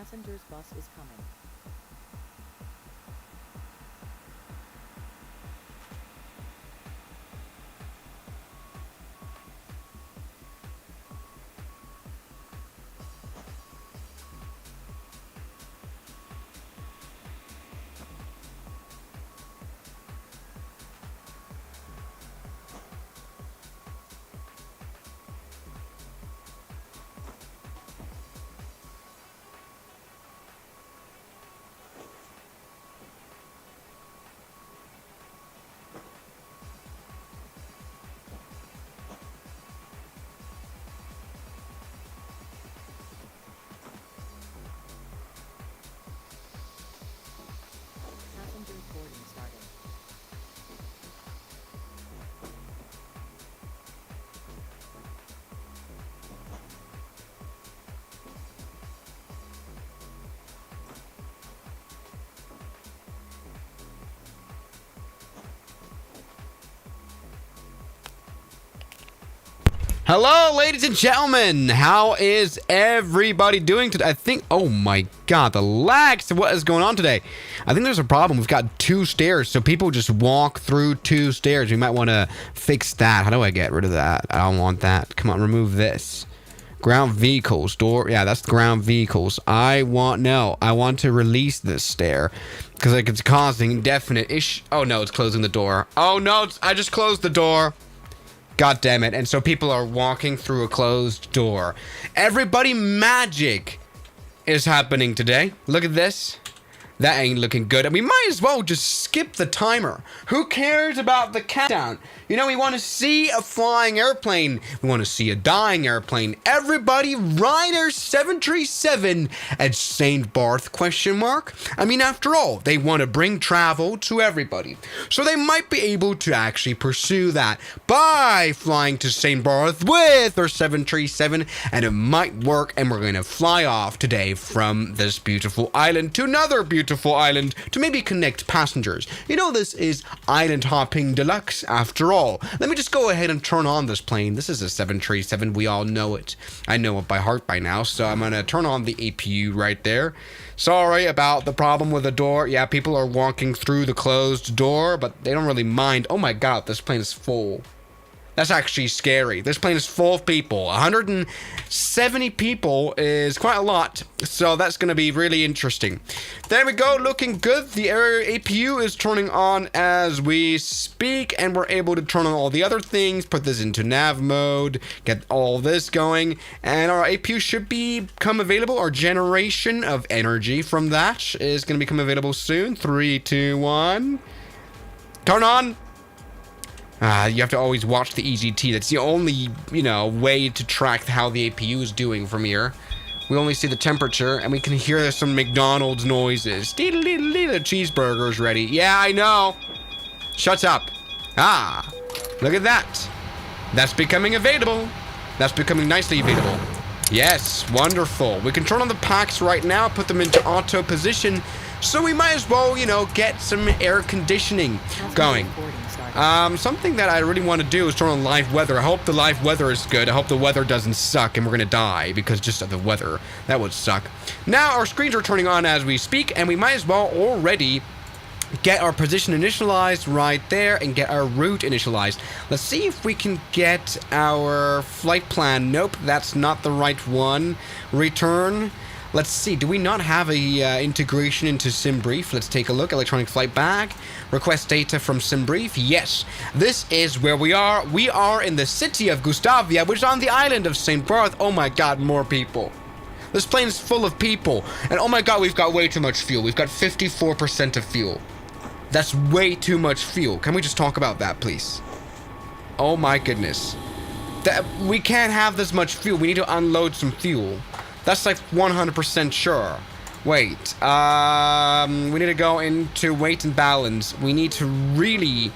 Passengers bus is coming. Passengers boarding started. Hello, ladies and gentlemen. How is everybody doing today? I think, oh my god, the lags. What is going on today? I think there's a problem. We've got 2 stairs, so people just walk through 2 stairs. We might want to fix that. How do I get rid of that? I don't want that. Come on, remove this. Ground vehicles, door. Yeah, that's ground vehicles. I want to release this stair because like it's causing indefinite ish. Oh no, it's closing the door. Oh no, I just closed the door. God damn it. And so people are walking through a closed door. Everybody magic is happening today. Look at this. That ain't looking good. And we might as well just skip the timer. Who cares about the countdown? You know, we want to see a flying airplane. We want to see a dying airplane. Everybody, RYANAIR 737 at St. Barth, question mark. I mean, after all, they want to bring travel to everybody. So they might be able to actually pursue that by flying to St. Barth with their 737. And it might work. And we're going to fly off today from this beautiful island to another beautiful island to maybe connect passengers. You know, this is island hopping deluxe after all. Let me just go ahead and turn on this plane. This is a 737. We all know it. I know it by heart by now, so I'm going to turn on the APU right there. Sorry about the problem with the door. Yeah, people are walking through the closed door, but they don't really mind. Oh my god, this plane is full. That's actually scary. This plane is full of people. 170 people is quite a lot. So that's going to be really interesting. There we go. Looking good. The APU is turning on as we speak. And we're able to turn on all the other things. Put this into nav mode. Get all this going. And our APU should become available. Our generation of energy from that is going to become available soon. 3, 2, 1. Turn on. You have to always watch the EGT. That's the only, way to track how the APU is doing from here. We only see the temperature, and we can hear some McDonald's noises. The cheeseburger's ready. Yeah, I know. Shut up. Ah, look at that. That's becoming available. That's becoming nicely available. Yes, wonderful. We can turn on the packs right now, put them into auto position. So we might as well, get some air conditioning going. Something that I really want to do is turn on live weather. I hope the live weather is good. I hope the weather doesn't suck and we're going to die because just of the weather. That would suck. Now our screens are turning on as we speak, and we might as well already get our position initialized right there and get our route initialized. Let's see if we can get our flight plan. Nope, that's not the right one. Return. Let's see, do we not have a integration into SimBrief? Let's take a look. Electronic flight bag. Request data from SimBrief. Yes, this is where we are. We are in the city of Gustavia, which is on the island of St. Barth. Oh my god, more people. This plane is full of people. And oh my god, we've got way too much fuel. We've got 54% of fuel. That's way too much fuel. Can we just talk about that, please? Oh my goodness. We can't have this much fuel. We need to unload some fuel. That's like 100% sure. Wait, we need to go into weight and balance. We need to really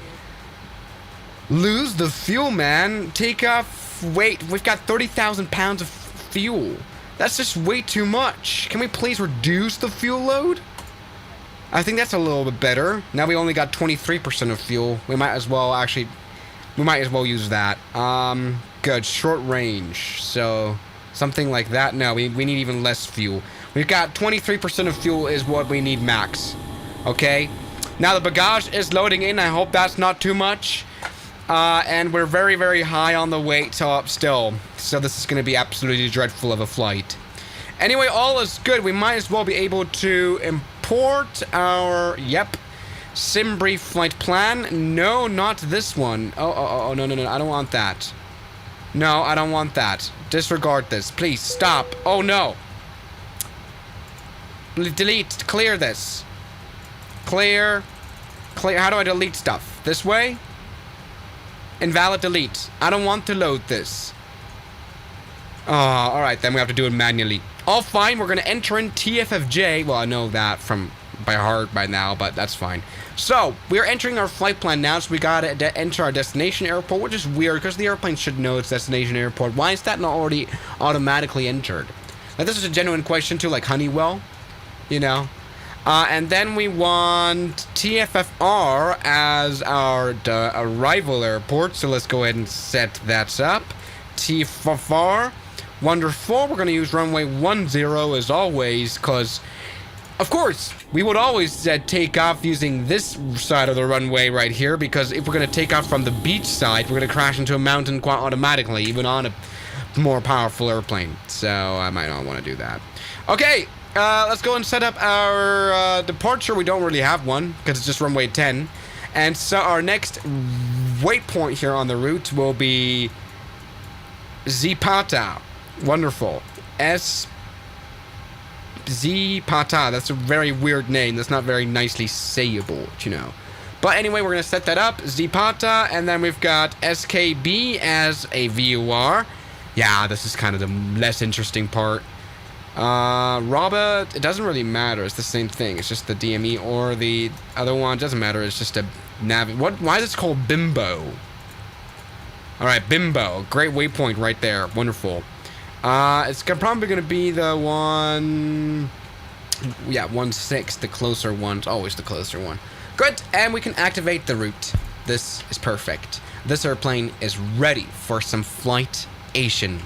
lose the fuel, man. Takeoff, wait, we've got 30,000 pounds of fuel. That's just way too much. Can we please reduce the fuel load? I think that's a little bit better. Now we only got 23% of fuel. We might as well use that. Good, short range. So something like that. No, we need even less fuel. We've got 23% of fuel is what we need max. Okay. Now the bagage is loading in. I hope that's not too much. And we're very, very high on the weight still. So this is going to be absolutely dreadful of a flight. Anyway, all is good. We might as well be able to import our, sim brief flight plan. No, not this one. Oh, no. I don't want that. No, I don't want that. Disregard this. Please, stop. Oh, no. Delete. Clear this. Clear. How do I delete stuff? This way? Invalid delete. I don't want to load this. Oh, alright, then we have to do it manually. All fine, we're going to enter in TFFJ. Well, I know that by heart by now, but that's fine. So, we're entering our flight plan now, so we got to enter our destination airport, which is weird, because the airplane should know its destination airport. Why is that not already automatically entered? Like, this is a genuine question, too, like Honeywell, you know? And then we want TFFR as our arrival airport, so let's go ahead and set that up. TFFR. Wonderful. We're going to use runway 10 as always, because, of course, we would always take off using this side of the runway right here, because if we're going to take off from the beach side, we're going to crash into a mountain quite automatically, even on a more powerful airplane. So I might not want to do that. Okay, let's go and set up our departure. We don't really have one, because it's just runway 10. And so our next waypoint here on the route will be Zapata. Wonderful. Zapata. That's a very weird name. That's not very nicely sayable, you know. But anyway, we're going to set that up. Zapata. And then we've got SKB as a VUR. Yeah, this is kind of the less interesting part. Robert, it doesn't really matter. It's the same thing. It's just the DME or the other one. It doesn't matter. It's just a nav. Why is it called Bimbo? Alright, Bimbo. Great waypoint right there. Wonderful. It's probably going to be the one... Yeah, 1-6, the closer one. It's always the closer one. Good, and we can activate the route. This is perfect. This airplane is ready for some flight-ation.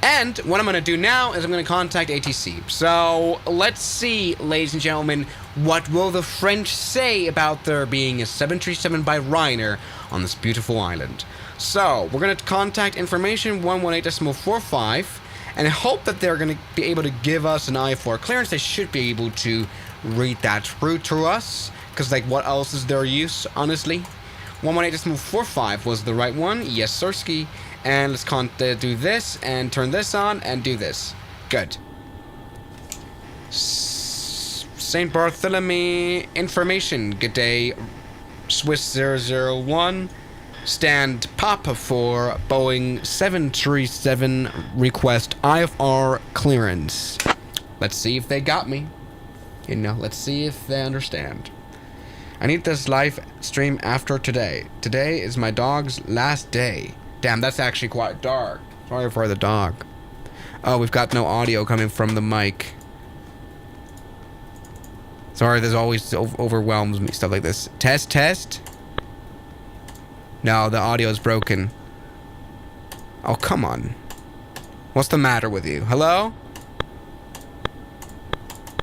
And what I'm going to do now is I'm going to contact ATC. So, let's see, ladies and gentlemen, what will the French say about there being a 737 by Ryanair on this beautiful island. So, we're going to contact information 118.45 and hope that they're going to be able to give us an I-4 clearance. They should be able to read that through to us, because, like, what else is their use, honestly? 118.45 was the right one. Yes, sirski. And let's do this, and turn this on, and do this. Good. St. Bartholomew information. Good day, Swiss 001. Stand Papa for Boeing 737 request IFR clearance. Let's see if they got me. You know, let's see if they understand. I need this live stream after today. Today is my dog's last day. Damn, that's actually quite dark. Sorry for the dog. Oh, we've got no audio coming from the mic. Sorry, this always overwhelms me, stuff like this. Test, test. No, the audio is broken. Oh, come on. What's the matter with you? Hello?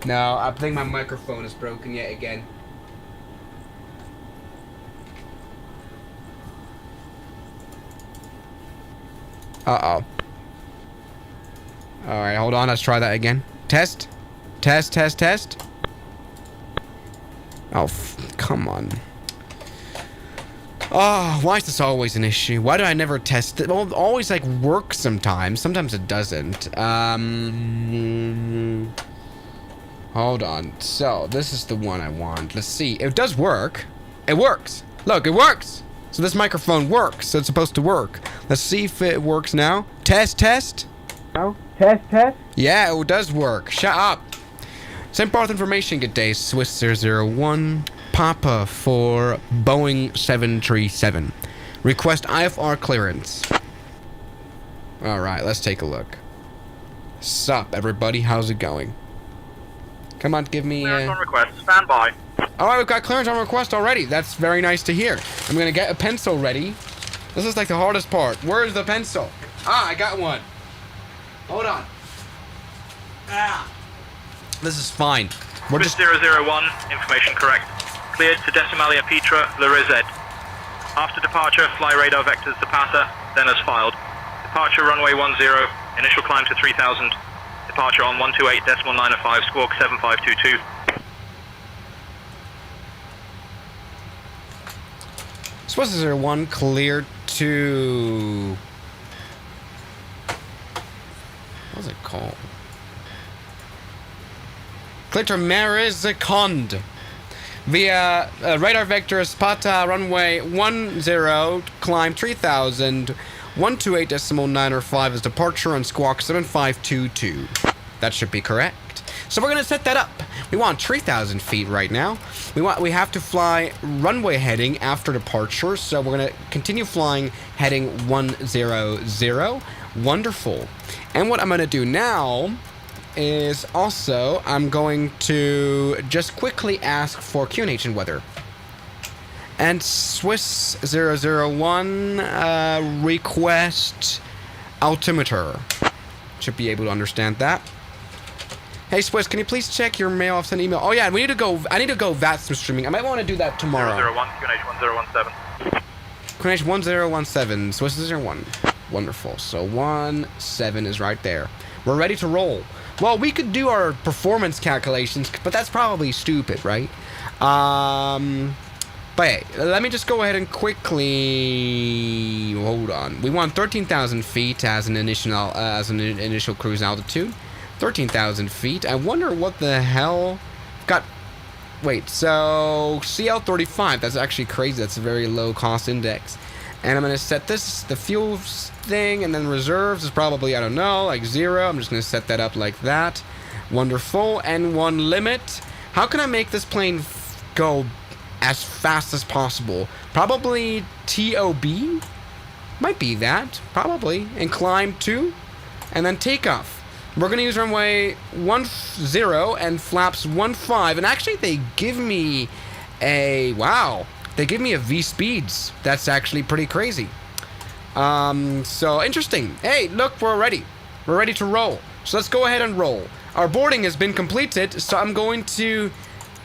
No, I think my microphone is broken yet again. Uh-oh. Alright, hold on. Let's try that again. Test. Test, test, test. Oh, come on. Oh, why is this always an issue? Why do I never test it? Well, it always, like, works sometimes. Sometimes it doesn't. Hold on. So, this is the one I want. Let's see. It does work. It works. Look, it works. So this microphone works. So it's supposed to work. Let's see if it works now. Test, test. Oh, test, test. Yeah, it does work. Shut up. St. Barth information. Good day, Swiss 001. Papa for Boeing 737. Request IFR clearance. Alright, let's take a look. Sup, everybody? How's it going? Come on, give me Clearance on request. Stand by. Alright, we've got clearance on request already. That's very nice to hear. I'm gonna get a pencil ready. This is like the hardest part. Where's the pencil? Ah, I got one. Hold on. Ah. This is fine. We're Swiss just 001, information correct. Cleared to Decimalia Petra, Larizet. After departure, fly radar vectors to Pasa, then as filed. Departure runway 10, initial climb to 3000. Departure on 128.905, squawk 7522. Swiss 01 cleared to... What's it called? Cleared to Marizikond via radar vector Spata runway 10, climb 3000, 128.905 is departure on squawk 7522. That should be correct. So we're gonna set that up. We want 3,000 feet right now. We have to fly runway heading after departure, so we're gonna continue flying heading 100. Wonderful. And what I'm gonna do now is also I'm going to just quickly ask for QNH and weather. And Swiss 001 request altimeter. Should be able to understand that. Hey Swiss, can you please check your mail? I've sent an email. Oh yeah, I need to go VAT some streaming. I might want to do that tomorrow. 001, QNH 1017. QNH 1017, Swiss 01. Wonderful. So 17 is right there. We're ready to roll. Well, we could do our performance calculations, but that's probably stupid, right? But hey, let me just go ahead and quickly hold on. We want 13,000 feet as an initial cruise altitude. 13,000 feet. I wonder what the hell got. Wait, so CL35. That's actually crazy. That's a very low cost index. And I'm gonna set this the fuel thing, and then reserves is probably, I don't know, like 0. I'm just gonna set that up like that. Wonderful. N1 limit. How can I make this plane go as fast as possible? Probably TOB? Might be that. Probably. And climb 2. And then takeoff. We're going to use runway 10 and flaps 15. And actually, they give me a... Wow. They give me a V speeds. That's actually pretty crazy. So, interesting. Hey, look, we're ready. We're ready to roll. So, let's go ahead and roll. Our boarding has been completed, so I'm going to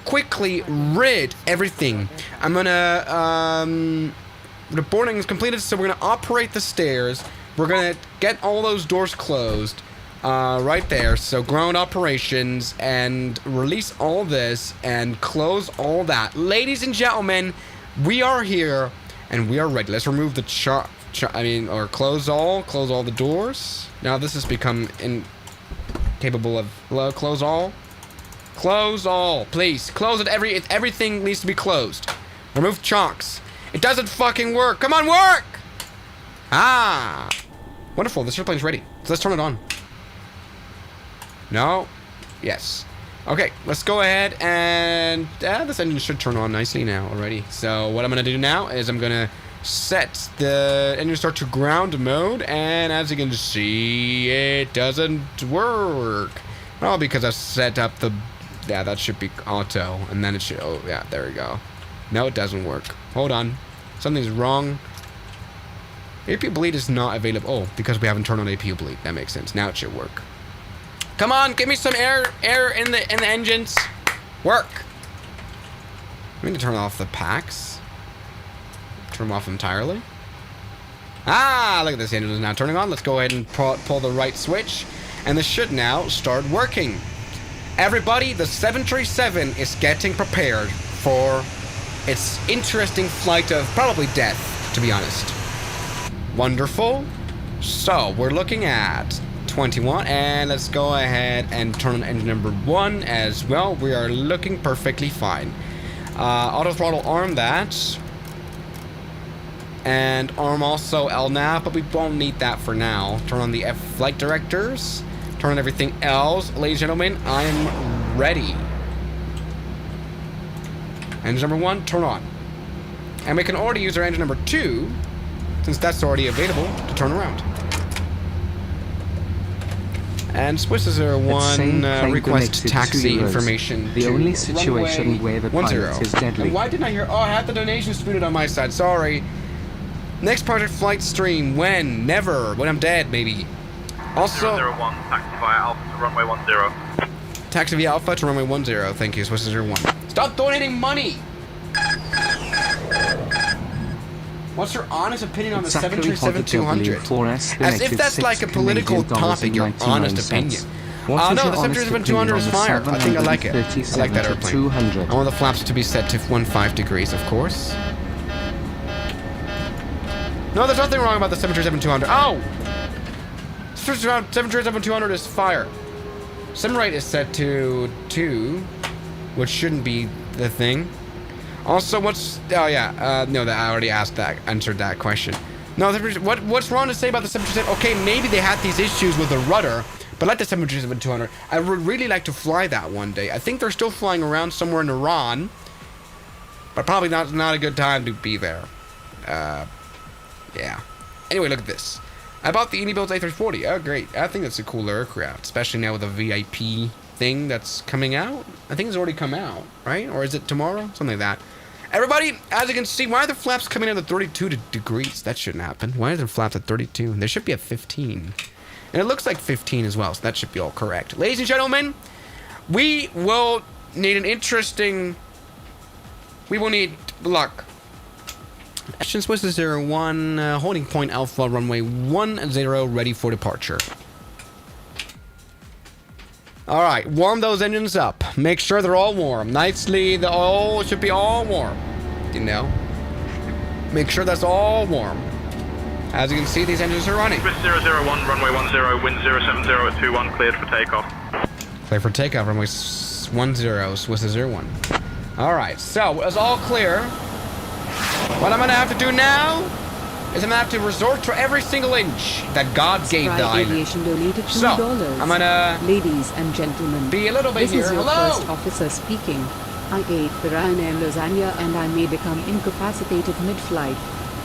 quickly rid everything. I'm gonna the boarding is completed, so we're gonna operate the stairs. We're gonna get all those doors closed right there, so ground operations, and release all this and close all that. Ladies and gentlemen, we are here and we are ready. Let's remove the or close all the doors. Now this has become incapable of close all. Close all, please. Close it. Everything needs to be closed. Remove chocks. It doesn't fucking work. Come on, work! Ah. Wonderful. This airplane's ready. So let's turn it on. No. Yes. Okay, let's go ahead and... this engine should turn on nicely now already. So what I'm going to do now is I'm going to set the engine start to ground mode. And as you can see, it doesn't work. Well, because I set up the... Yeah, that should be auto, and then it should... Oh, yeah, there we go. No, it doesn't work. Hold on. Something's wrong. APU bleed is not available. Oh, because we haven't turned on APU bleed. That makes sense. Now it should work. Come on, give me some air in the engines. Work. We need to turn off the packs. Turn them off entirely. Ah, look at this. The engine is now turning on. Let's go ahead and pull the right switch, and this should now start working. Everybody, the 737 is getting prepared for its interesting flight of probably death, to be honest. Wonderful. So, we're looking at 21, and let's go ahead and turn on engine number 1 as well. We are looking perfectly fine. Auto throttle arm that. And arm also LNAV, but we won't need that for now. Turn on the F flight directors. Turn on everything else. Ladies and gentlemen, I am ready. Engine number 1, turn on. And we can already use our engine number 2, since that's already available, to turn around. And Swiss 01 request taxi information. The only situation where the pilot is deadly. And why didn't I hear? Oh, I had the donation spooted on my side. Sorry. Next project flight stream. When? Never. When I'm dead, maybe. Also, 001, taxi via Alpha to runway 10. Taxi via Alpha to runway 10. Thank you, Swiss 01. Stop donating money! What's your honest opinion on the 737-200? As if that's like a political topic, your honest opinion. No, the 737-200 is fire. I think I like it. I like that airplane. I want the flaps to be set to 15 degrees, of course. No, there's nothing wrong about the 737-200. Oh! 737-200 is fire. Sim rate is set to 2, which shouldn't be the thing. Also, what's... Oh, yeah. No, that I already answered that question. No, what's wrong to say about the 737? Okay, maybe they had these issues with the rudder, but like the 737-200, I would really like to fly that one day. I think they're still flying around somewhere in Iran, but probably not a good time to be there. Yeah. Anyway, look at this. I bought the Unibuild A340. Oh, great. I think that's a cool aircraft, especially now with the VIP thing that's coming out. I think it's already come out, right? Or is it tomorrow? Something like that. Everybody, as you can see, why are the flaps coming in at 32 degrees? That shouldn't happen. Why are the flaps at 32? They should be at 15. And it looks like 15 as well, so that should be all correct. Ladies and gentlemen, we will need an interesting... We will need luck. Action Swiss 01, holding point Alpha, runway 10, ready for departure. Alright, warm those engines up. Make sure they're all warm. Nicely, the oil should be all warm. You know? Make sure that's all warm. As you can see, these engines are running. Swiss 001, runway 10, wind 070 at 21, cleared for takeoff. Clear for takeoff, runway 10, Swiss 01. Alright, so it's all clear. What I'm gonna have to do now is I'm gonna have to resort to every single inch that God gave the island. Aviation donated $2. So, I'm gonna... Ladies and gentlemen, be a little bit this here. is your Hello! first officer speaking. I ate the RYANAIR lasagna and I may become incapacitated mid-flight.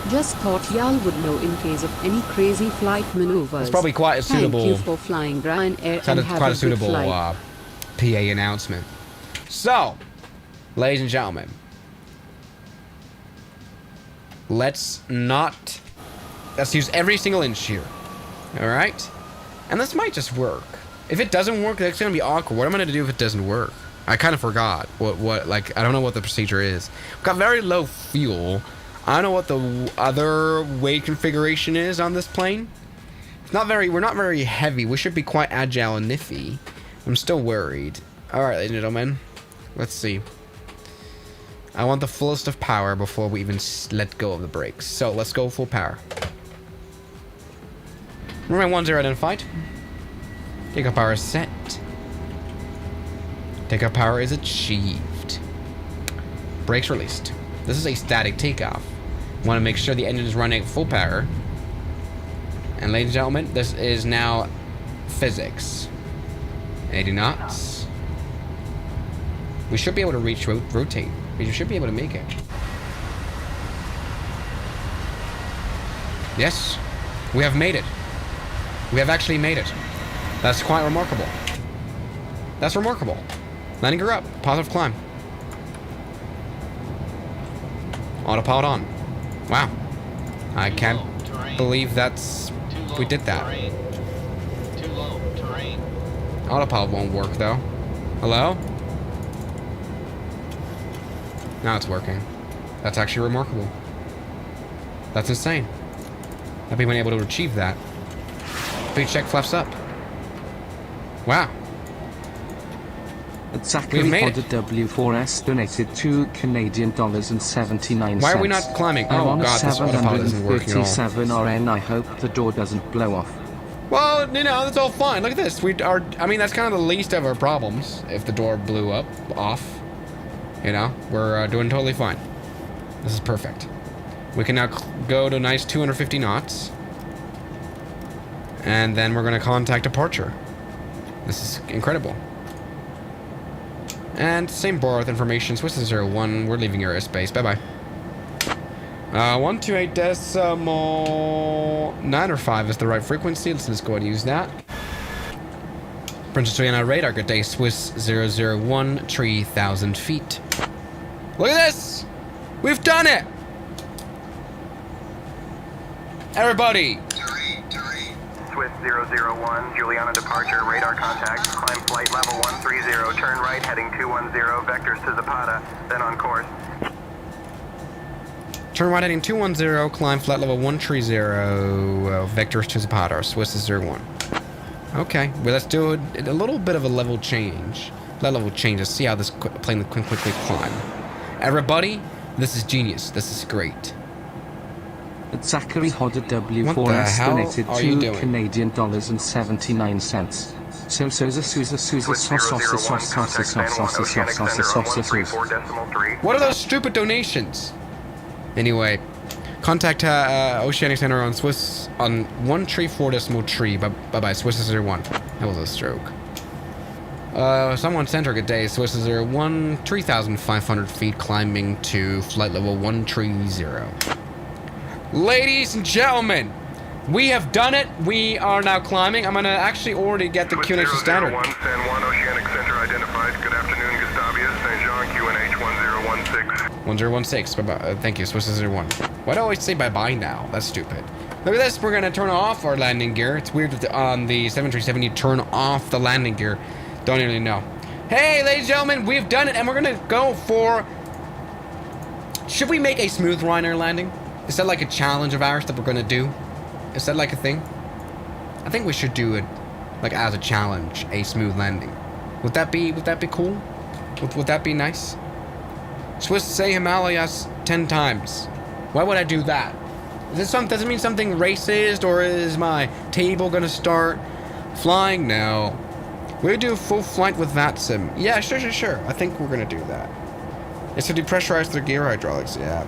Just thought y'all would know in case of any crazy flight maneuvers. It's probably quite a suitable... Thank you for flying RYANAIR and have quite a a suitable good flight. PA announcement. So, ladies and gentlemen, let's use every single inch here. Alright? And this might just work. If it doesn't work, that's gonna be awkward. What am I gonna do if it doesn't work? I kind of forgot like, I don't know what the procedure is. We've got very low fuel. I don't know what the other weight configuration is on this plane. We're not very heavy. We should be quite agile and nifty. I'm still worried. Alright, ladies and gentlemen. Let's see. I want the fullest of power before we even let go of the brakes. So let's go full power. Runway 10 identified. Takeoff power is set. Takeoff power is achieved. Brakes released. This is a static takeoff. Want to make sure the engine is running at full power. And ladies and gentlemen, this is now physics. 80 knots. We should be able to reach rotate. We should be able to make it. Yes, we have made it. We have actually made it. That's quite remarkable. That's remarkable. Landing her up. Positive climb. Autopilot on. Wow. I can't believe we did that. Too low terrain. Autopilot won't work though. Hello? Now it's working. That's actually remarkable. That's insane. I've been able to achieve that. Big check flaps up. Wow. Zachary We've made for the W4S donated $2.79. Why are we not climbing? I'm Oh on god, this autopilot isn't working at all. 737 RN. I hope the door doesn't blow off. Well, you know, that's all fine. Look at this. I mean, that's kind of the least of our problems. If the door blew off. You know, we're doing totally fine. This is perfect. We can now go to a nice 250 knots. And then we're going to contact departure. This is incredible. And same berth information. Swiss 01. We're leaving your airspace. Bye-bye. 128.9 is the right frequency. Let's go ahead and use that. Princess RYANAIR radar. Good day. Swiss 001. 3,000 feet. Look at this! We've done it! Everybody! Swiss 001, Juliana departure, radar contact, climb flight level 130, turn right heading 210, vectors to Zapata, then on course. Turn right heading 210, climb flight level 130, vectors to Zapata, Swiss is 01. Okay, well let's do a little bit of a level change. Level change, let's see how this plane can quickly climb. Everybody, this is genius, this is great. Zachary Hodder What the W4S hell donated are you $2 doing? Canadian dollars and 79 cents. So Sousa Sousa Sousa Sauce Sauce Sauce Sauce Sauce Sauce Sauce Sauce Sauce. What are those stupid donations? Anyway, contact Oceanic Center on Swiss on 134.3. Bye bye, Swiss is 01. That was a stroke. Someone center, good day. Swiss is 01, 3,500 feet climbing to flight level 130. Ladies and gentlemen, we have done it. We are now climbing. I'm gonna actually already get the QNH standard. 001, San Juan Oceanic Center identified. Good afternoon, Gustavia, St. Jean, QNH 1016. 1016. Bye-bye. Thank you, Swiss is 01. Why do I always say bye-bye now? That's stupid. Look at this. We're gonna turn off our landing gear. It's weird that on the 737 you turn off the landing gear. Don't really know. Hey, ladies and gentlemen, we've done it, and we're gonna go for... Should we make a smooth RYANAIR landing? Is that like a challenge of ours that we're gonna do? Is that like a thing? I think we should do it like as a challenge, a smooth landing. Would that be cool? Would that be nice? Swiss say Himalayas 10 times. Why would I do that? Does it mean something racist, or is my table gonna start flying? No. We do full flight with that sim. Yeah, sure. I think we're gonna do that. It's to depressurize the gear hydraulics, yeah.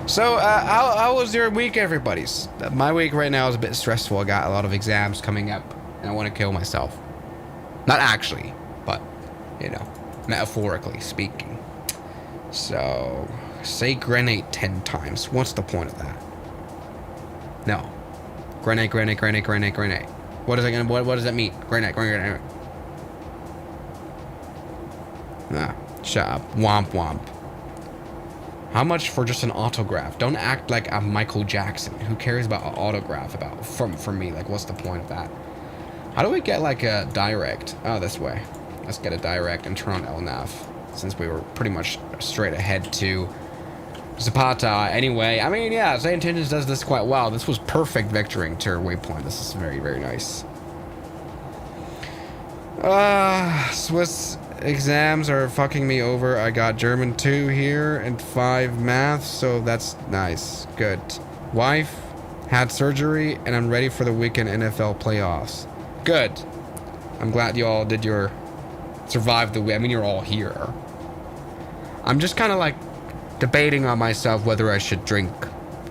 So, how was your week, everybody's? My week right now is a bit stressful. I got a lot of exams coming up, and I want to kill myself. Not actually, but, you know, metaphorically speaking. So, say grenade 10 times. What's the point of that? No. Grenade. What is it gonna, what does that mean? Grenade. Nah, shut up. Womp. How much for just an autograph? Don't act like I'm Michael Jackson. Who cares about an autograph from me? Like, what's the point of that? How do we get like a direct? Oh, this way. Let's get a direct and turn on LNAV, since we were pretty much straight ahead to Zapata. Anyway, I mean, yeah, St. Intentions does this quite well. This was perfect vectoring to waypoint. This is very, very nice. Swiss exams are fucking me over. I got German 2 here and 5 math, so that's nice. Good. Wife had surgery, and I'm ready for the weekend NFL playoffs. Good. I'm glad you all did your survive the week. I mean, you're all here. I'm just kind of like debating on myself whether I should drink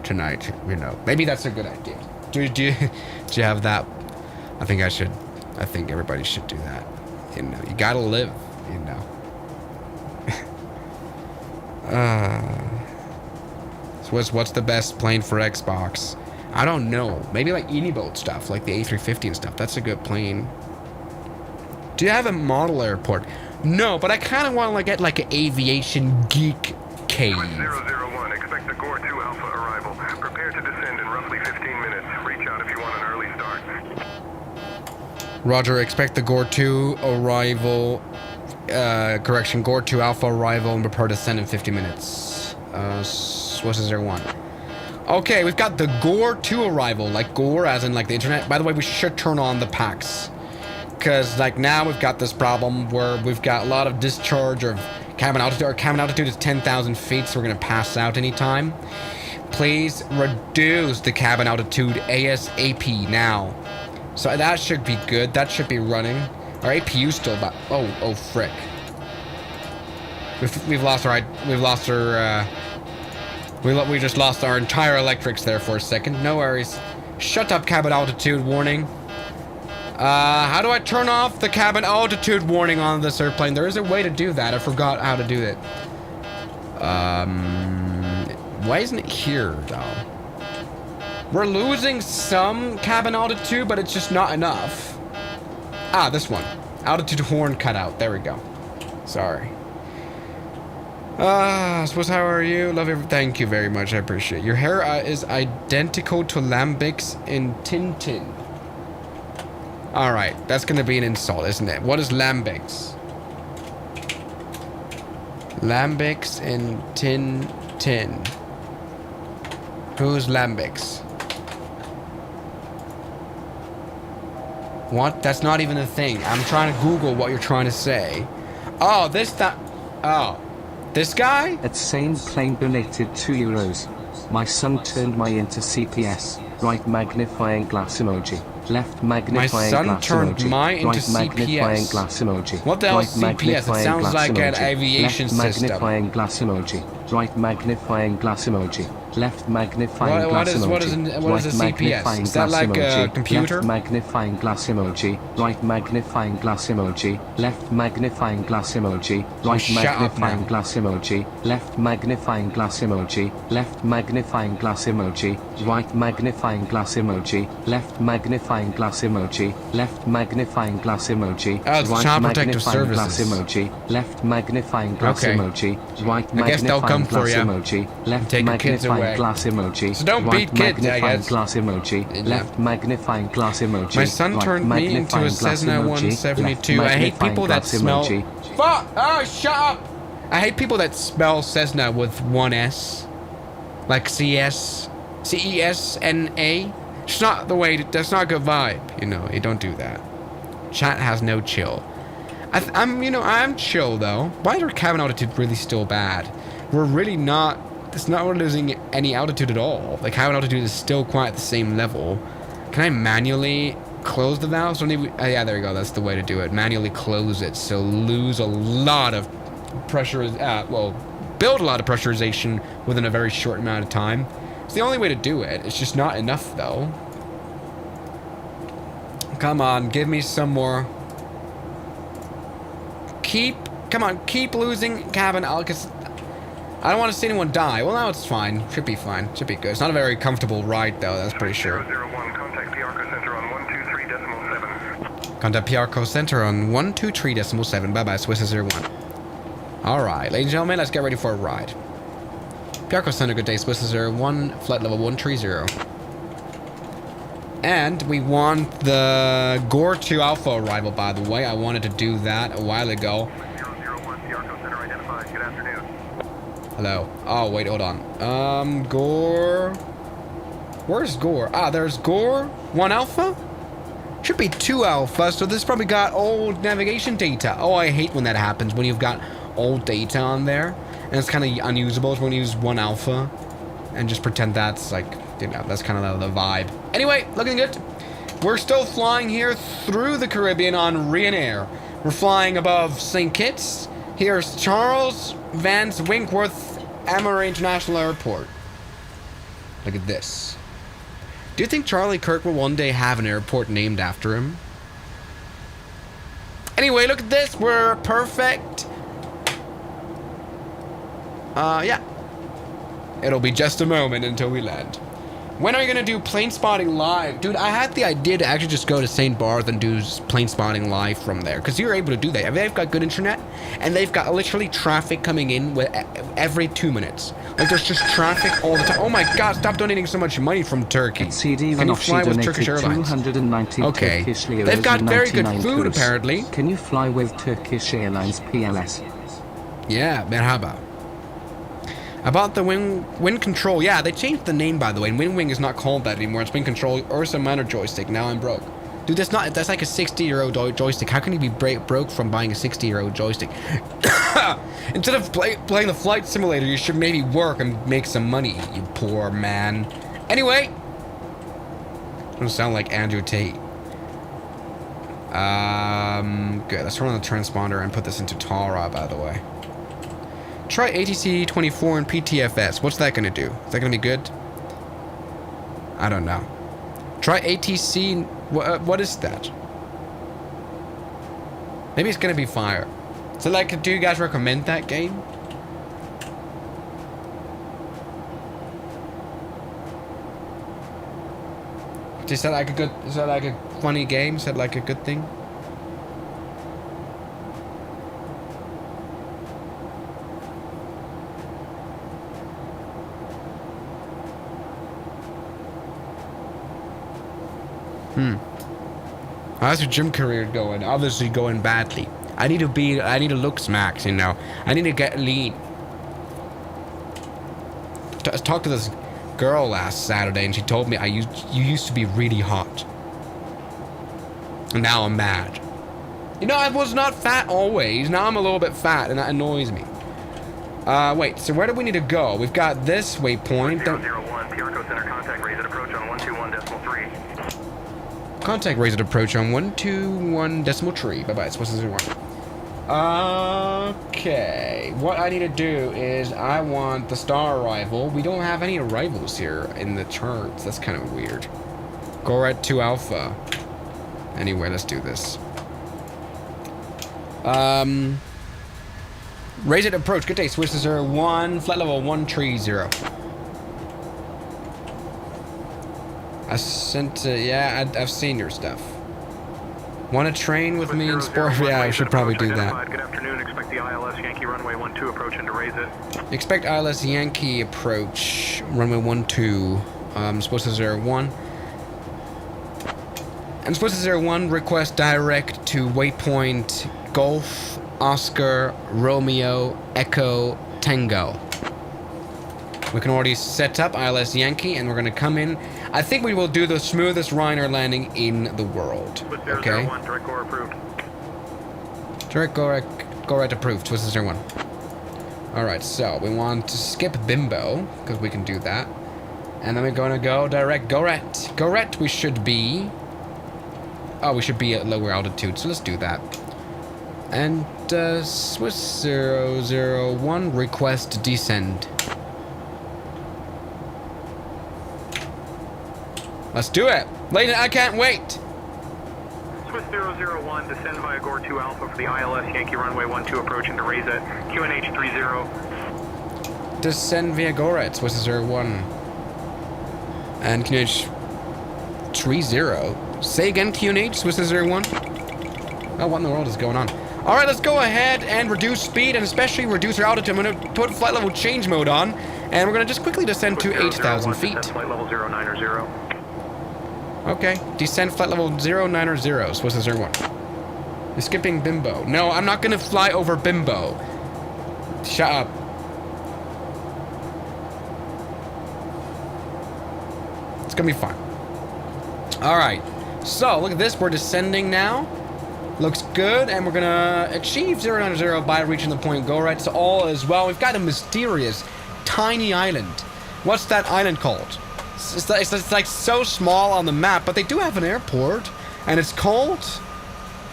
tonight. You know, maybe that's a good idea. Do you have that? I think I should. I think everybody should do that. You know, you gotta live. You know. So what's the best plane for Xbox? I don't know. Maybe like E-boat stuff, like the A350 and stuff. That's a good plane. Do you have a model airport? No, but I kind of want to like get like an aviation geek cave. 001, expect the Gore 2 Alpha arrival. Prepare to descend in roughly 15 minutes. Reach out if you want an early start. Roger, expect the Gore 2 arrival. Correction, Gore 2 Alpha arrival and prepare to descend in 50 minutes. What's 01? Okay, we've got the Gore 2 arrival, like Gore as in like the internet. By the way, we should turn on the packs, because like now we've got this problem where we've got a lot of discharge of cabin altitude. Our cabin altitude is 10,000 feet, so we're gonna pass out anytime. Please reduce the cabin altitude ASAP now. So that should be good. That should be running. Our APU's still about. Oh frick. We just lost our entire electrics there for a second. No worries. Shut up, cabin altitude warning. How do I turn off the cabin altitude warning on this airplane? There is a way to do that. I forgot how to do it. Why isn't it here, though? We're losing some cabin altitude, but it's just not enough. Ah, this one. Altitude horn cut out. There we go. Sorry. Suppose how are you? Love you. Thank you very much. I appreciate it. Your hair is identical to Lambic's in Tintin. Alright, that's gonna be an insult, isn't it? What is lambics? Lambics in tin. Who's lambics? What? That's not even a thing. I'm trying to Google what you're trying to say. Oh, this guy? At same plane donated €2. My son turned my into CPS. Right magnifying glass emoji. Left magnifying son glass turned emoji. mine into right magnifying CPS. glass emoji. What the hell is right CPS? It magnifying sounds glass like an emoji. aviation Left system. magnifying glass emoji. Right magnifying glass emoji. Left magnifying What glass is- emoji. what is a right CPS? magnifying Is that glass like a emoji. computer? Left magnifying glass emoji. Right magnifying glass emoji. Left magnifying glass emoji. Right shut up magnifying now. glass emoji. Left magnifying glass emoji. Left magnifying glass emoji. Right magnifying glass emoji. Left magnifying glass emoji. Left magnifying glass emoji. Oh, it's right Child Protective magnifying glass Services. emoji. Left magnifying glass Okay. emoji. Right I guess they'll come magnifying for glass ya. emoji. Left Take your kids magnifying away. glass emoji. So don't right beat kids, I magnifying guess. glass emoji. Yeah. Left magnifying glass emoji. My son right turned me into magnifying a glass Cessna emoji. 172. Left I hate people that magnifying smell... glass emoji. Fuck! Oh, shut up! I hate people that spell Cessna with one S. Like CS. C-E-S-N-A. It's not the way... That's not a good vibe. You know, you don't do that. Chat has no chill. I'm chill, though. Why is our cabin altitude really still bad? We're really not... It's not we're losing any altitude at all. The cabin altitude is still quite at the same level. Can I manually close the valves? Yeah, there you go. That's the way to do it. Manually close it. So lose a lot of pressure. Build a lot of pressurization within a very short amount of time. It's the only way to do it. It's just not enough, though. Come on, give me some more. Come on, keep losing cabin. I don't want to see anyone die. Well, now it's fine. Should be fine. Should be good. It's not a very comfortable ride, though. That's pretty sure. 001, contact PRCO Center on 123.7. Contact PRCO Center on 123.7. Bye-bye, Swiss 01. Alright, ladies and gentlemen, let's get ready for a ride. PRCO Center, good day. Swiss 01, flight level 130. And we want the Gore 2 Alpha arrival, by the way. I wanted to do that a while ago. 001, PRCO Center identified. Good afternoon. Hello. Oh, wait, hold on. Gore. Where's Gore? Ah, there's Gore. 1 Alpha? Should be 2 Alpha, so this probably got old navigation data. Oh, I hate when that happens, when you've got old data on there. And it's kind of unusable when you use 1 Alpha. And just pretend that's like, you know, that's kind of the vibe. Anyway, looking good. We're still flying here through the Caribbean on RYANAIR. We're flying above St. Kitts. Here's Charles Vance Winkworth Amarillo International Airport. Look at this. Do you think Charlie Kirk will one day have an airport named after him? Anyway, look at this. We're perfect. Yeah. It'll be just a moment until we land. When are you gonna do plane spotting live? Dude, I had the idea to actually just go to St. Barth and do plane spotting live from there. Because you're able to do that. I mean, they've got good internet. And they've got literally traffic coming in with every 2 minutes. Like, there's just traffic all the time. Oh my god, stop donating so much money from Turkey. CD Can you Vanoshi fly with donated Turkish Airlines? 290 Okay. Turkish liras They've got and very good 99 food, kuruş. apparently. Can you fly with Turkish Airlines PLS? Yeah, merhaba. About the wind control, yeah, they changed the name, by the way. Wind Wing is not called that anymore. It's wind control or some minor joystick. Now I'm broke. Dude, that's like a 60-year-old joystick. How can you be broke from buying a 60-year-old joystick? Instead of playing the flight simulator, you should maybe work and make some money, you poor man. Anyway. Doesn't sound like Andrew Tate. Good. Let's turn on the transponder and put this into Tara, by the way. Try ATC 24 and PTFS. What's that going to do? Is that going to be good? I don't know. Try ATC... what is that? Maybe it's going to be fire. So, like, do you guys recommend that game? Is that like a good... Is that like a funny game? Is that like a good thing? How's your gym career going? Obviously going badly. I need to look smacks, you know. I need to get lean. I talked to this girl last Saturday and she told me you used to be really hot. And now I'm mad. You know, I was not fat always. Now I'm a little bit fat and that annoys me. Wait, so where do we need to go? We've got this waypoint. 001, Piarco Center contact, raise at approach on 121.3. Contact raise at approach on 121.3. Bye-bye, it's supposed to 01. Okay, what I need to do is I want the star arrival. We don't have any arrivals here in the charts. That's kind of weird. Goret 2 Alpha. Anyway, let's do this. Raise it approach. Good day. Swiss 01. Flight level 130. I sent. Yeah, I've seen your stuff. Want to train with me in sport? Yeah, I should probably do that. Good afternoon. Expect the ILS Yankee runway 12 approach and to raise it. Expect ILS Yankee approach runway 12. Supposed to 01. And supposed to 01. Request direct to waypoint Golf Oscar Romeo Echo Tango. We can already set up ILS Yankee and we're going to come in. I think we will do the smoothest RYANAIR landing in the world. Okay. Direct Gore approved. Direct Gore approved. Twisted 01. Alright, so we want to skip Bimbo because we can do that. And then we're going to go direct Goret. Goret, we should be. Oh, we should be at lower altitude, so let's do that. And Swiss 001 request descend. Let's do it. Lady, I can't wait. Swiss 001, descend via Gore 2 Alpha for the ILS Yankee runway 12 approach and to raise it. QNH 30. Descend via Goret, Swiss 01. And QNH 30. Say again, QNH, Swiss 01. Oh, what in the world is going on? All right, let's go ahead and reduce speed and especially reduce our altitude. I'm going to put flight level change mode on, and we're going to just quickly descend to 8,000 feet. Flight level 090. Okay, descend flight level 090. Swiss 01. You're skipping Bimbo. No, I'm not going to fly over Bimbo. Shut up. It's going to be fun. All right. So, look at this. We're descending now. Looks good. And we're going to achieve 090 by reaching the point Goret. So, all is well. We've got a mysterious, tiny island. What's that island called? It's like so small on the map, but they do have an airport. And it's called...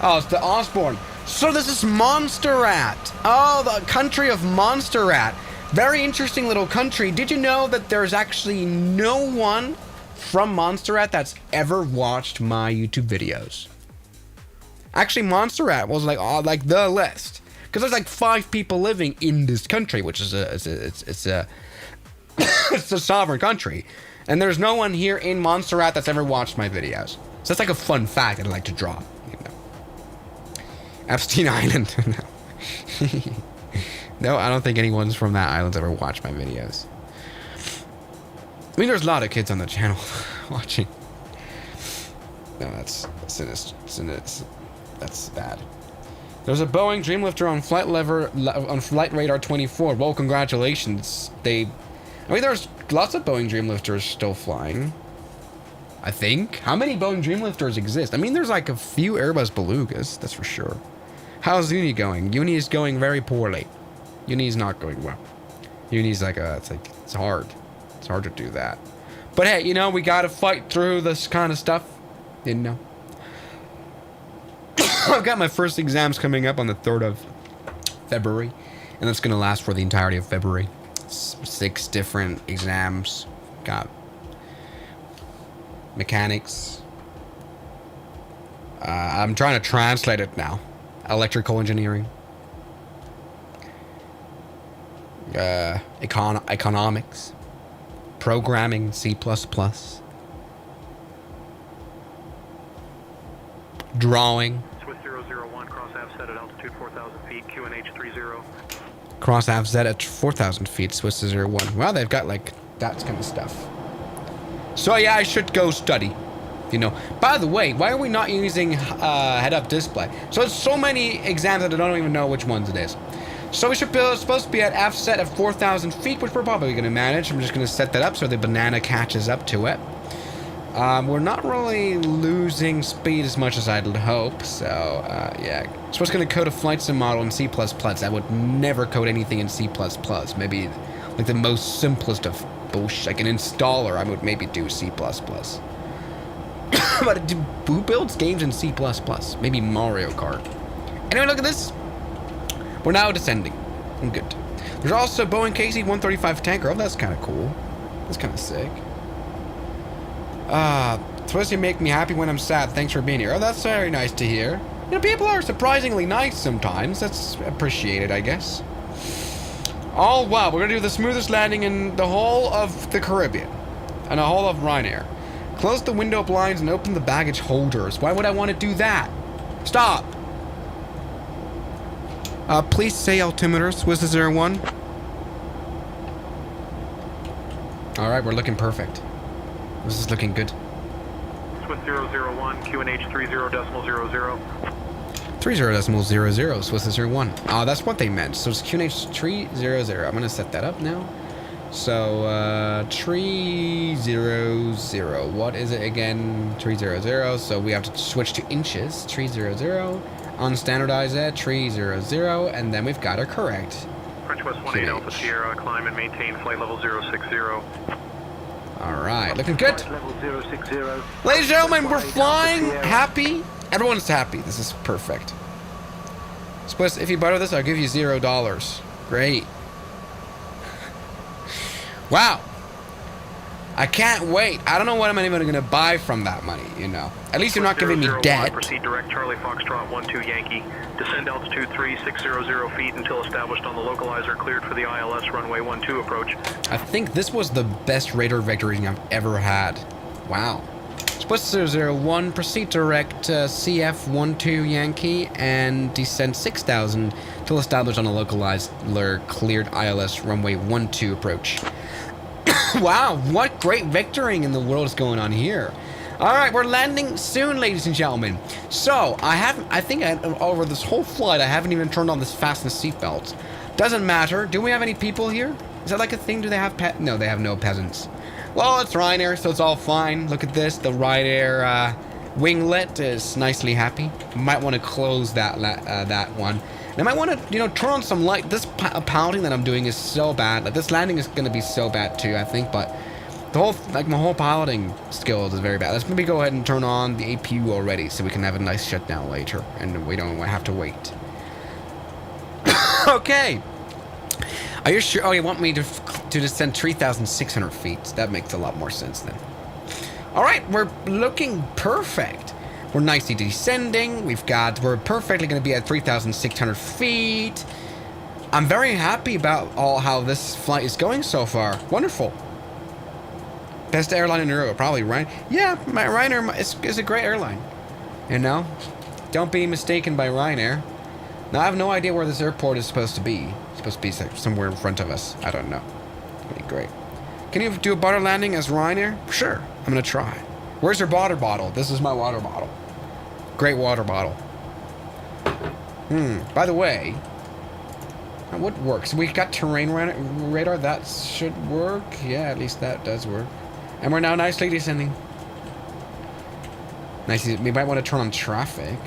Oh, it's the Osborne. So, this is Montserrat. Oh, the country of Montserrat. Very interesting little country. Did you know that there's actually no one from Montserrat that's ever watched my YouTube videos? Actually, Montserrat was like the list because there's like 5 people living in this country, which is it's a it's a sovereign country, and there's no one here in Montserrat that's ever watched my videos. So that's like a fun fact I'd like to drop. You know. Epstein Island. No. No, I don't think anyone's from that island's ever watched my videos. I mean, there's a lot of kids on the channel watching. No, that's bad. There's a Boeing Dreamlifter on flight radar 24. Well, congratulations. I mean, there's lots of Boeing Dreamlifters still flying. I think. How many Boeing Dreamlifters exist? I mean, there's like a few Airbus Belugas, that's for sure. How's Uni going? Uni is going very poorly. Uni is not going well. Uni's it's hard. It's hard to do that. But hey, you know, we gotta fight through this kind of stuff. Didn't know. I've got my first exams coming up on the 3rd of February. And that's gonna last for the entirety of February. 6 different exams. Got mechanics. I'm trying to translate it now. Electrical engineering. Economics. Programming, C++. Drawing. Swiss 001, cross aft set at altitude 4,000 feet, QNH 30. Cross aft set at 4,000 feet, Swiss 01. Well, they've got like that kind of stuff. So yeah, I should go study. You know, by the way, why are we not using head-up display? So it's so many exams that I don't even know which ones it is. So we should be supposed to be at offset of 4,000 feet, which we're probably going to manage. I'm just going to set that up so the banana catches up to it. We're not really losing speed as much as I'd hope, so yeah. So I was going to code a flight sim model in C++. I would never code anything in C++. Maybe like the most simplest of bullshit, like an installer, I would maybe do C++. But who builds games in C++? Maybe Mario Kart. Anyway, look at this. We're now descending. I'm good. There's also Boeing KC-135 tanker. Oh, that's kind of cool. That's kind of sick. Supposed to make me happy when I'm sad. Thanks for being here. Oh, that's very nice to hear. You know, people are surprisingly nice sometimes. That's appreciated, I guess. Oh, wow. We're going to do the smoothest landing in the whole of the Caribbean. And the whole of RYANAIR. Close the window blinds and open the baggage holders. Why would I want to do that? Stop. Please say altimeter, Swiss 01. Alright, we're looking perfect. This is looking good. Swiss 001, QNH 30.00. 30.00, Swiss 01. Oh, that's what they meant. So it's QNH 300. I'm going to set that up now. So, 300. What is it again? 300. So we have to switch to inches. 300. Unstandardize it. 300. And then we've got our correct. French West 18 Alpha Sierra, climb and maintain flight level 060. Alright, looking good. Level 060. Ladies and gentlemen, we're flying. Happy. Everyone's happy. This is perfect. Suppose if you butter this, I'll give you $0. Great. Wow. I can't wait. I don't know what I'm even going to buy from that money, you know. At least you're not giving me debt. Proceed direct Charlie Foxtrot 12 Yankee. Descend altitude 3600 feet until established on the localizer cleared for the ILS runway 12 approach. I think this was the best radar vectoring I've ever had. Wow. Swiss 001, proceed direct CF 12 Yankee and descend 6,000 till established on a localizer cleared ILS runway 12 approach. Wow, what great vectoring in the world is going on here. Alright, we're landing soon, ladies and gentlemen. So, I think over this whole flight, I haven't even turned on this fasten seatbelts. Doesn't matter. Do we have any people here? Is that like a thing? Do they have No, they have no peasants. Well, it's RYANAIR, so it's all fine. Look at this. The RYANAIR winglet is nicely happy. Might want to close that one. And I might want to, you know, turn on some light. This piloting that I'm doing is so bad. Like, this landing is going to be so bad too, I think. But the whole, like, my whole piloting skills is very bad. Let's maybe go ahead and turn on the APU already so we can have a nice shutdown later. And we don't have to wait. Okay. Are you sure? Oh, you want me to descend 3,600 feet? That makes a lot more sense then. All right, we're looking perfect. We're nicely descending. We're perfectly going to be at 3,600 feet. I'm very happy about how this flight is going so far. Wonderful. Best airline in Europe, probably, right? Yeah, RYANAIR is a great airline. You know? Don't be mistaken by RYANAIR. Now, I have no idea where this airport is supposed to be. It's supposed to be somewhere in front of us. I don't know. That'd be great. Can you do a butter landing as RYANAIR? Sure. I'm going to try. Where's your water bottle? This is my water bottle. Great water bottle. By the way, what works? We got terrain radar. That should work. Yeah, at least that does work. And we're now nicely descending. Nicely. We might want to turn on traffic.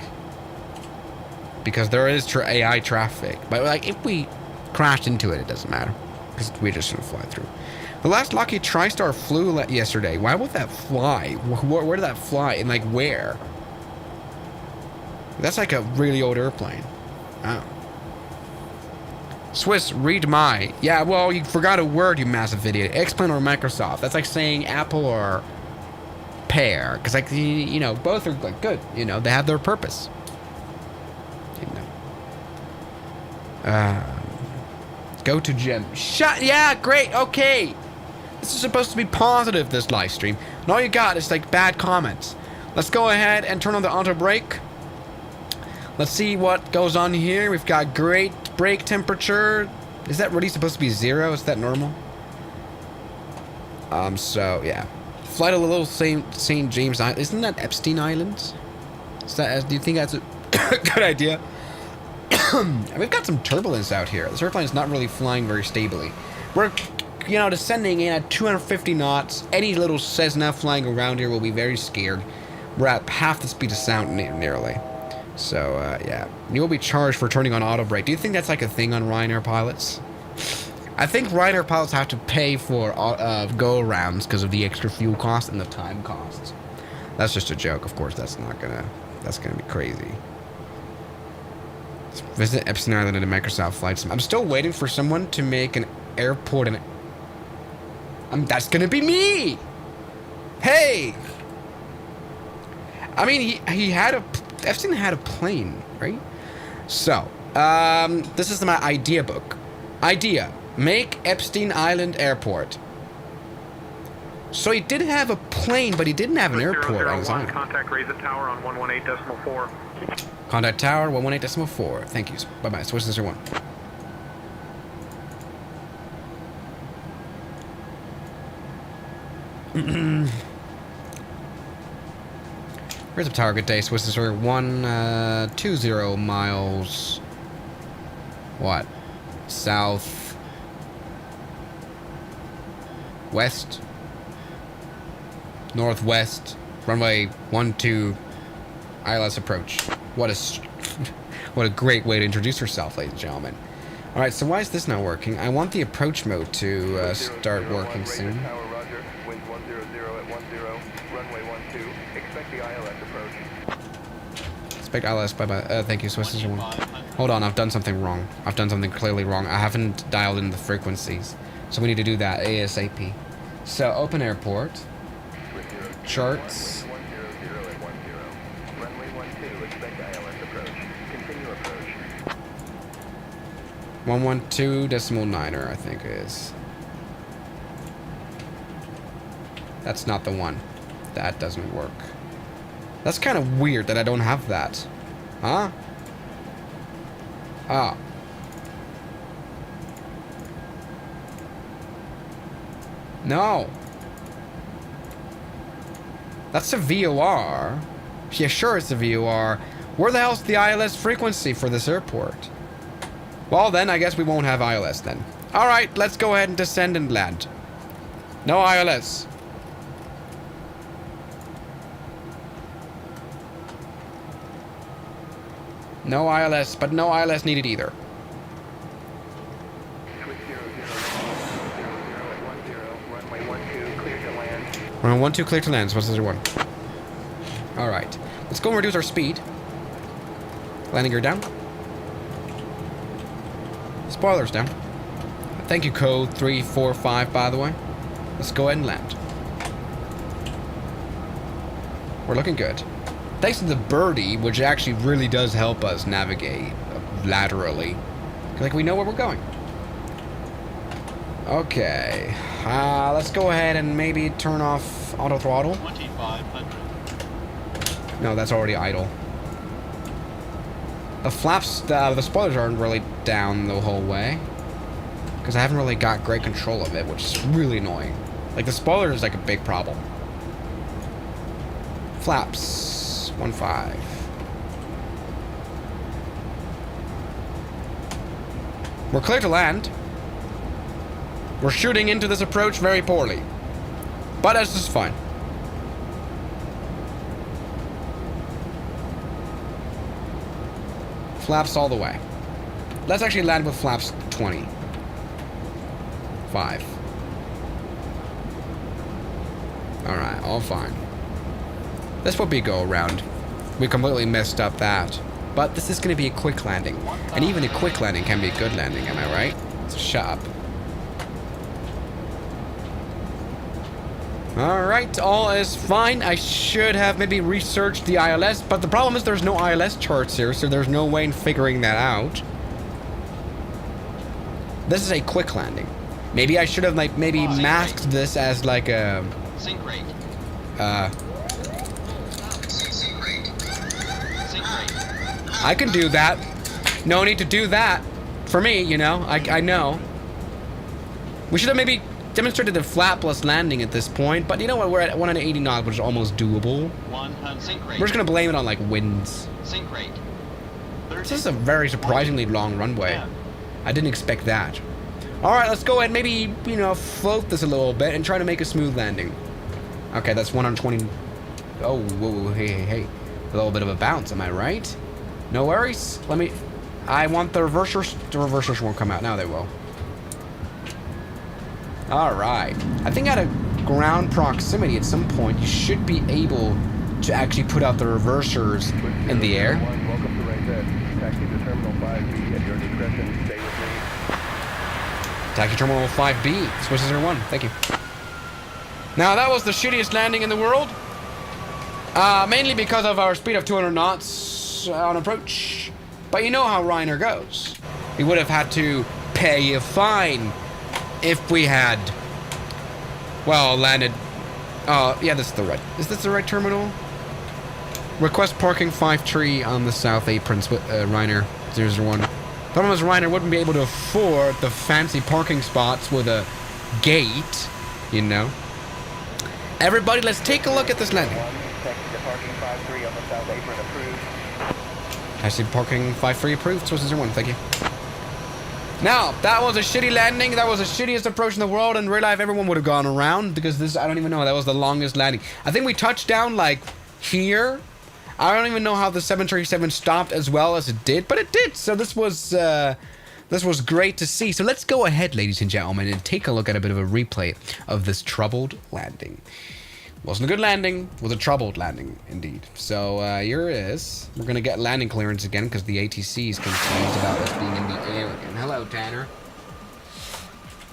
Because there is AI traffic. But, like, if we crashed into it, it doesn't matter. Because we're just going to fly through. The last Lucky TriStar flew yesterday. Why would that fly? Where did that fly? And, like, where? That's like a really old airplane. Oh. Swiss, read my. Yeah, well, you forgot a word, you massive idiot. X-Plane or Microsoft. That's like saying Apple or Pear. Because, like, you know, both are, like, good. You know, they have their purpose. You know. Go to gem. Yeah, great. Okay. This is supposed to be positive, this live stream. And all you got is, like, bad comments. Let's go ahead and turn on the auto brake. Let's see what goes on here. We've got great brake temperature. Is that really supposed to be 0? Is that normal? So, yeah. fly to the little St. James Island. Isn't that Epstein Island? Do you think that's a good idea? We've got some turbulence out here. This airplane is not really flying very stably. We're, you know, descending in at 250 knots. Any little Cessna flying around here will be very scared. We're at half the speed of sound nearly. So, yeah. You will be charged for turning on auto brake. Do you think that's like a thing on RYANAIR pilots? I think RYANAIR pilots have to pay for go-arounds because of the extra fuel cost and the time costs. That's just a joke, of course. That's gonna be crazy. Let's visit Epstein Island in a Microsoft Flight Sim. I'm still waiting for someone to make an airport and that's gonna be me. Hey, I mean Epstein had a plane, right? So this is my idea book. Idea: make Epstein Island Airport. So he did have a plane, but he didn't have an airport on his own. Contact Raisin Tower on 118.4. Contact Tower 118.4. Thank you. Bye bye. Switch this 1. Where's the tower? Good day. Swiss is 120 miles. What? South. West. Northwest. Runway 12. ILS approach. What a great way to introduce yourself, ladies and gentlemen. All right. So why is this not working? I want the approach mode to start working soon. Expect ILS, bye-bye. Thank you, Swiss is 1. Hold on, I've done something wrong. I've done something clearly wrong. I haven't dialed in the frequencies. So we need to do that ASAP. So, open airport. Charts. 112.9er, I think it is. That's not the one. That doesn't work. That's kind of weird that I don't have that. Huh? Ah. No. That's a VOR. Yeah, sure it's a VOR. Where the hell's the ILS frequency for this airport? Well, then, I guess we won't have ILS then. Alright, let's go ahead and descend and land. No ILS. No ILS, but no ILS needed either. Runway 12 clear to land. So what's the 1? Alright. Let's go and reduce our speed. Landing gear down. Spoilers down. Thank you, code 345, by the way. Let's go ahead and land. We're looking good. Thanks to the birdie, which actually really does help us navigate laterally. Like, we know where we're going. Okay. Let's go ahead and maybe turn off auto throttle. 2500. No, that's already idle. The flaps, the spoilers aren't really down the whole way. Because I haven't really got great control of it, which is really annoying. Like, the spoiler is like a big problem. Flaps. 1.5. We're clear to land. We're shooting into this approach very poorly. But that's just fine. Flaps all the way. Let's actually land with flaps 20. 5. Alright, all fine. This will be a go around. We completely messed up that. But this is going to be a quick landing. And even a quick landing can be a good landing, am I right? So shut up. Alright, all is fine. I should have maybe researched the ILS, but the problem is there's no ILS charts here, so there's no way in figuring that out. This is a quick landing. Maybe I should have like maybe masked this as like a Sync rate. I can do that. No need to do that for me, you know. I know. We should have maybe demonstrated a flapless landing at this point, but you know what? We're at 180 knots, which is almost doable. Sink rate. We're just gonna blame it on like winds. Sink rate. This is a very surprisingly long runway. I didn't expect that. All right, let's go ahead and maybe, you know, float this a little bit and try to make a smooth landing. Okay, that's 120. Oh, whoa, hey. A little bit of a bounce, am I right? No worries. I want the reversers. The reversers won't come out. Now they will. All right. I think at a ground proximity at some point, you should be able to actually put out the reversers in the air. Welcome to RYANAIR. Taxi to Terminal 5B at your discretion. Stay with me. Taxi Terminal 5B. Swiss 01. Thank you. Now, that was the shittiest landing in the world. Mainly because of our speed of 200 knots on approach. But you know how RYANAIR goes. We would have had to pay a fine if we had, well, landed. Yeah, this is the right. Is this the right terminal? Request parking 5 tree on the south apron, RYANAIR 001. The problem is RYANAIR wouldn't be able to afford the fancy parking spots with a gate, you know. Everybody, let's take a look at this landing. Taxi to parking 5-3 on the south apron approved. Taxi parking 5-3 approved. Swiss 01. Thank you. Now, that was a shitty landing. That was the shittiest approach in the world. In real life, everyone would have gone around because this, I don't even know. That was the longest landing. I think we touched down like here. I don't even know how the 737 stopped as well as it did, but it did. So this was great to see. So let's go ahead, ladies and gentlemen, and take a look at a bit of a replay of this troubled landing. Wasn't a good landing, was a troubled landing, indeed. So here it is. We're going to get landing clearance again because the ATC is confused about us being in the air again. Hello, Tanner.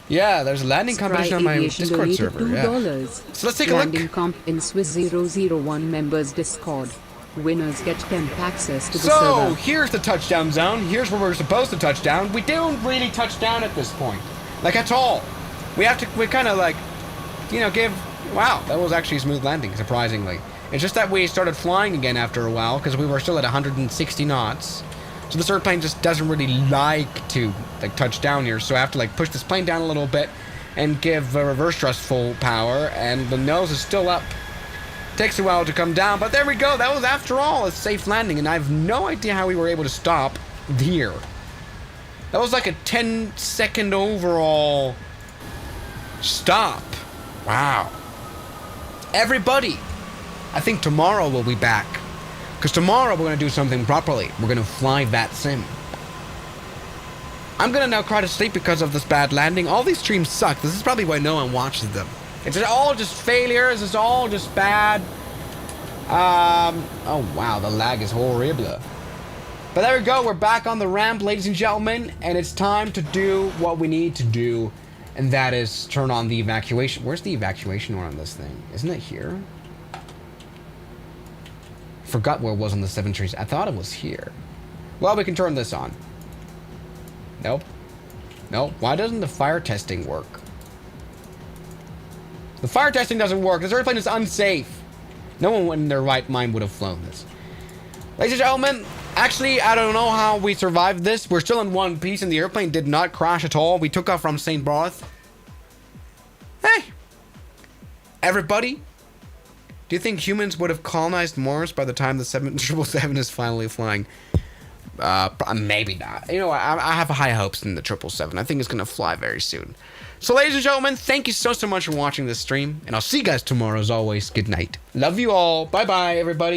Yeah, there's a landing competition on my Discord server. Yeah. So let's take a look. Landing comp in Swiss 001 members Discord. Winners get 10 access to the server. So here's the touchdown zone. Here's where we're supposed to touch down. We don't really touch down at this point, like at all. We kind of like, you know, wow, that was actually a smooth landing, surprisingly. It's just that we started flying again after a while because we were still at 160 knots. So this airplane just doesn't really like to like touch down here. So I have to like push this plane down a little bit and give reverse thrust full power. And the nose is still up. Takes a while to come down, but there we go. That was, after all, a safe landing, and I have no idea how we were able to stop here. That was like a 10-second overall stop. Wow. Everybody, I think tomorrow we'll be back, because tomorrow we're going to do something properly. We're going to fly that sim. I'm going to now cry to sleep because of this bad landing. All these streams suck. This is probably why no one watches them. It's all just failures. It's all just bad. Oh, wow. The lag is horrible. But there we go. We're back on the ramp, ladies and gentlemen. And it's time to do what we need to do. And that is turn on the evacuation. Where's the evacuation on this thing? Isn't it here? Forgot where it was on the 7 trees. I thought it was here. Well, we can turn this on. Nope. Nope. Why doesn't the fire testing work? The fire testing doesn't work. This airplane is unsafe. No one in their right mind would have flown this. Ladies and gentlemen, actually, I don't know how we survived this. We're still in one piece, and the airplane did not crash at all. We took off from St. Barth. Hey, everybody, do you think humans would have colonized Mars by the time the 777 is finally flying? Maybe not. You know, I have high hopes in the 777. I think it's going to fly very soon. So, ladies and gentlemen, thank you so much for watching this stream. And I'll see you guys tomorrow, as always. Good night. Love you all. Bye-bye, everybody.